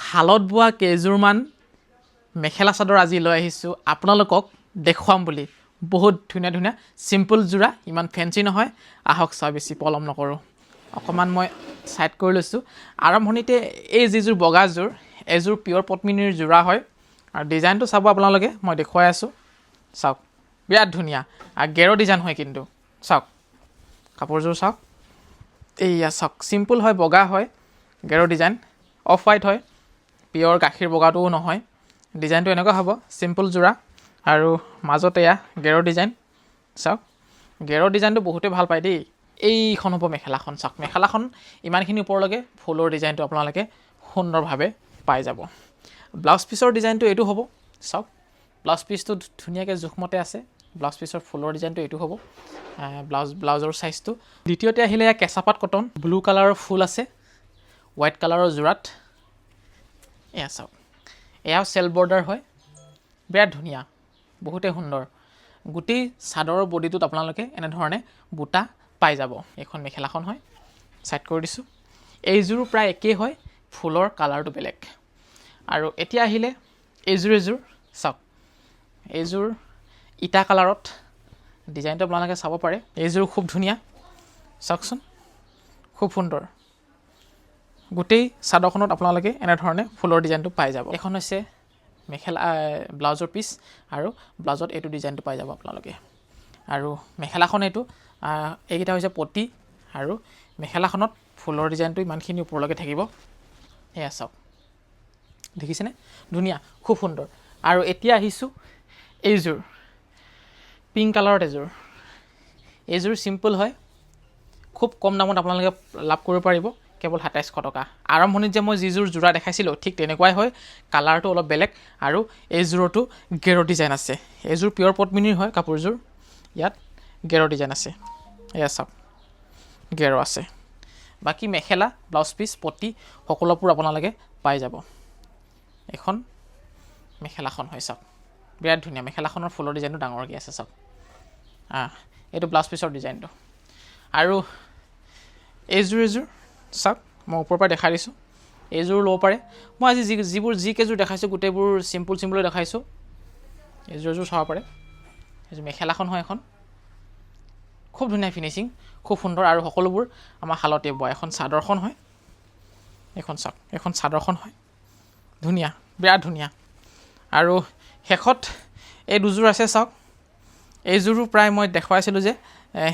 হালত বোৱা কেইযোৰমান মেখেলা চাদৰ আজি লৈ আহিছোঁ আপোনালোকক দেখুৱাম বুলি। বহুত ধুনীয়া ধুনীয়া চিম্পল যোৰা, ইমান ফেঞ্চি নহয়। আহক চাওঁ, বেছি পলম নকৰোঁ। অকণমান মই ছাইড কৰি লৈছোঁ। আৰম্ভণিতে এই যিযোৰ বগাযোৰ, এযোৰ পিয়ৰ পদ্মিনীৰ যোৰা হয়। আৰু ডিজাইনটো চাব আপোনালোকে, মই দেখুৱাই আছোঁ। চাওক, বিৰাট ধুনীয়া আৰু গেৰ ডিজাইন হয় কিন্তু। চাওক কাপোৰযোৰ চাওক, এইয়া চাওক, চিম্পল হয়, বগা হয়, গেৰ ডিজাইন, অফ হোৱাইট হয়, পিয়ৰ গাখীৰ বগাটোও নহয়। ডিজাইনটো এনেকুৱা হ'ব, চিম্পল যোৰা আৰু মাজত এয়া গেৰৰ ডিজাইন। চাওক, গেৰৰ ডিজাইনটো বহুতেই ভাল পায় দেই। এইখন হ'ব মেখেলাখন। চাওক, মেখেলাখন ইমানখিনি ওপৰলৈকে ফুলৰ ডিজাইনটো আপোনালোকে সুন্দৰভাৱে পাই যাব। ব্লাউজ পিচৰ ডিজাইনটো এইটো হ'ব। চাওক, ব্লাউজ পিচটো ধুনীয়াকৈ জোখমতে আছে। ব্লাউজ পিচৰ ফুলৰ ডিজাইনটো এইটো হ'ব, ব্লাউজৰ চাইজটো। দ্বিতীয়তে আহিলে এয়া কেঁচাপাত কটন, ব্লু কালাৰৰ ফুল আছে হোৱাইট কালাৰৰ যোৰাত। এয়া চাওক, এয়াও চেল্ফ বৰ্ডাৰ হয়, বিৰাট ধুনীয়া, বহুতেই সুন্দৰ। গোটেই চাদৰৰ বডিটোত আপোনালোকে এনেধৰণে বুটা পাই যাব। এইখন মেখেলাখন হয়, ছাইড কৰি দিছোঁ। এইযোৰো প্ৰায় একেই হয়, ফুলৰ কালাৰটো বেলেগ। আৰু এতিয়া আহিলে এইযোৰ চাওক, এইযোৰ ইটা কালাৰত, ডিজাইনটো আপোনালোকে চাব পাৰে। এইযোৰ খুব ধুনীয়া, চাওকচোন, খুব সুন্দৰ। গোটেই চাদৰখনত আপোনালোকে এনেধৰণে ফুলৰ ডিজাইনটো পাই যাব। এখন হৈছে ব্লাউজৰ পিচ আৰু ব্লাউজত এইটো ডিজাইনটো পাই যাব আপোনালোকে। আৰু মেখেলাখন এইকেইটা হৈছে পটি আৰু মেখেলাখনত ফুলৰ ডিজাইনটো ইমানখিনি ওপৰলৈকে থাকিব। এয়া চাওক, দেখিছেনে? ধুনীয়া, খুব সুন্দৰ। আৰু এতিয়া আহিছোঁ এইযোৰ পিংক কালাৰত। এইযোৰ চিম্পল হয়, খুব কম দামত আপোনালোকে লাভ কৰিব পাৰিব, কেৱল 2700 টকা। আৰম্ভণিত যে মই যিযোৰ যোৰা দেখাইছিলোঁ ঠিক তেনেকুৱাই হয়, কালাৰটো অলপ বেলেগ। আৰু এইযোৰতো গেৰ ডিজাইন আছে। এইযোৰ পিয়ৰ পদ্মিনীৰ হয় কাপোৰযোৰ, ইয়াত গেৰ ডিজাইন আছে। এয়া চাওক, গেৰ আছে। বাকী মেখেলা, ব্লাউজ পিচ, পটি সকলোবোৰ আপোনালোকে পাই যাব। এখন মেখেলাখন হয়, চাওক, বিৰাট ধুনীয়া। মেখেলাখনৰ ফুলৰ ডিজাইনটো ডাঙৰকৈ আছে, চাওক। এইটো ব্লাউজ পিচৰ ডিজাইনটো। আৰু এইযোৰ চাওক, মই ওপৰৰ পৰা দেখাই দিছোঁ। এইযোৰ ল'ব পাৰে। মই আজি যিকেইযোৰ দেখাইছোঁ গোটেইবোৰ চিম্পল দেখাইছোঁ। এইযোৰ চাব পাৰে। এইযোৰ মেখেলাখন হয় এখন, খুব ধুনীয়া ফিনিচিং, খুব সুন্দৰ। আৰু সকলোবোৰ আমাৰ শালতে বোৱা। এখন চাদৰখন হয়, এইখন চাওক, এইখন চাদৰখন হয়, ধুনীয়া, বিৰাট ধুনীয়া। আৰু শেষত এই দুযোৰ আছে, চাওক। এইযোৰো প্ৰায় মই দেখুৱাইছিলোঁ যে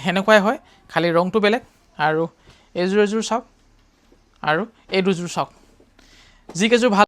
সেনেকুৱাই হয়, খালি ৰংটো বেলেগ। আৰু এইযোৰ চাওক, আৰু এই দুযোৰ চাওক। যিকেইযোৰ ভাল